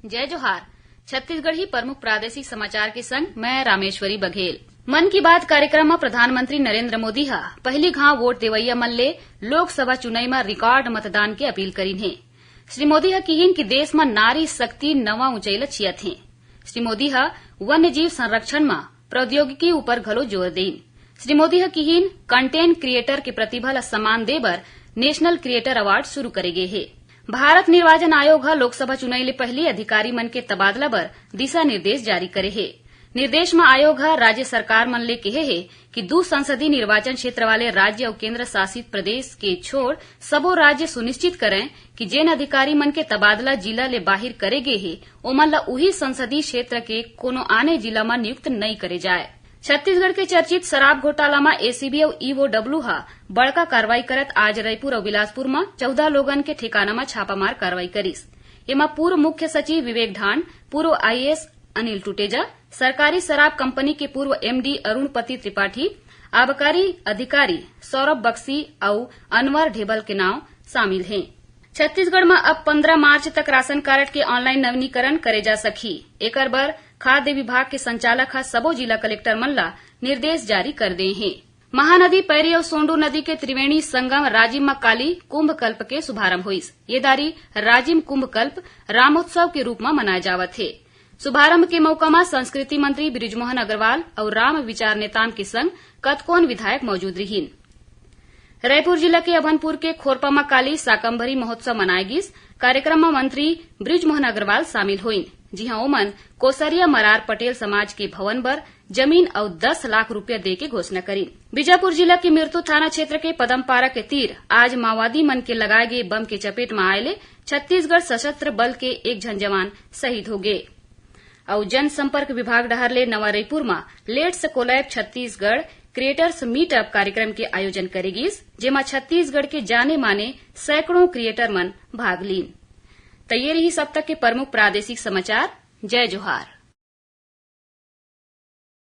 जय जोहार। छत्तीसगढ़ ही प्रमुख प्रादेशिक समाचार के संग मैं रामेश्वरी बघेल। मन की बात कार्यक्रम में प्रधानमंत्री नरेंद्र मोदी हा पहली घाव वोट देवैया मन ले लोकसभा चुनाव में रिकॉर्ड मतदान के अपील करीन हे। श्री मोदी हा कहिन कि देश में नारी शक्ति नवा ऊंचाई ल छियत हे। श्री मोदी हा वन्य जीव संरक्षण में प्रौद्योगिकी ऊपर घलो जोर देन। श्री मोदी हा कहिन कंटेंट क्रिएटर के प्रतिभा ल सम्मान दे बर नेशनल क्रिएटर अवार्ड शुरू करे गे हे। भारत निर्वाचन आयोग हा लोकसभा चुनाव ले पहले अधिकारी मन के तबादला बर दिशा निर्देश जारी करे हे। निर्देश में आयोग हा राज्य सरकार मन ले कहे हे कि 2 संसदीय निर्वाचन क्षेत्र वाले राज्य और केंद्र शासित प्रदेश के छोड़ सबो राज्य सुनिश्चित करें कि जेन अधिकारी मन के तबादला जिला ले बाहिर करे गे हे ओमन ला उही संसदीय क्षेत्र के कोनो आने जिला में नियुक्त नहीं करे जाए। छत्तीसगढ़ के चर्चित शराब घोटाला में एसीबी और ईओडब्ल्यू हा बड़का कार्रवाई करत आज रायपुर और बिलासपुर में 14 लोगन के ठिकाना में छापामार कार्रवाई करिस। एमा पूर्व मुख्य सचिव विवेक ढांड, पूर्व आईएएस अनिल टुटेजा, सरकारी शराब कंपनी के पूर्व एमडी अरुणपति त्रिपाठी, आबकारी अधिकारी सौरभ बक्सी और अनवर ढेबल के नाम शामिल हैं। छत्तीसगढ़ में अब 15 मार्च तक राशन कार्ड के ऑनलाइन नवीनीकरण करे जा सकही। एकर बर खाद्य विभाग के संचालक हा सबो जिला कलेक्टर मन ला निर्देश जारी कर दे हैं। महानदी पैरी और सोंडू नदी के त्रिवेणी संगम राजिम में काली कुंभ कल्प के शुभारंभ हुई। ये दारी राजिम कुंभ कल्प रामोत्सव के रूप में मनाया जावत है। शुभारंभ के मौका में संस्कृति मंत्री बृजमोहन अग्रवाल और राम विचार नेताम के संग कतकोन विधायक मौजूद रहीन। रायपुर जिला के अभनपुर के खोरपा में काली साकंभरी महोत्सव मनाए गिस। कार्यक्रम में मंत्री बृजमोहन अग्रवाल शामिल हुईन, जिहां ओमन कोसरिया मरार पटेल समाज के भवन बर जमीन और 10 लाख रुपया दे के घोषणा करी। बीजापुर जिला के मिर्तू थाना क्षेत्र के पदमपारा के तीर आज माओवादी मन के लगाए गए बम के चपेट में आये छत्तीसगढ़ सशस्त्र बल के एक झन जवान शहीद हो गए। और जनसंपर्क विभाग डहर ले नवा रायपुर में let's collab Chhattisgarh creators meetup कार्यक्रम के आयोजन करेगिस, जेमा छत्तीसगढ़ के जाने माने सैकड़ों क्रिएटर मन भाग लीन। तैयारी ही सब तक के प्रमुख प्रादेशिक समाचार। जय जोहार।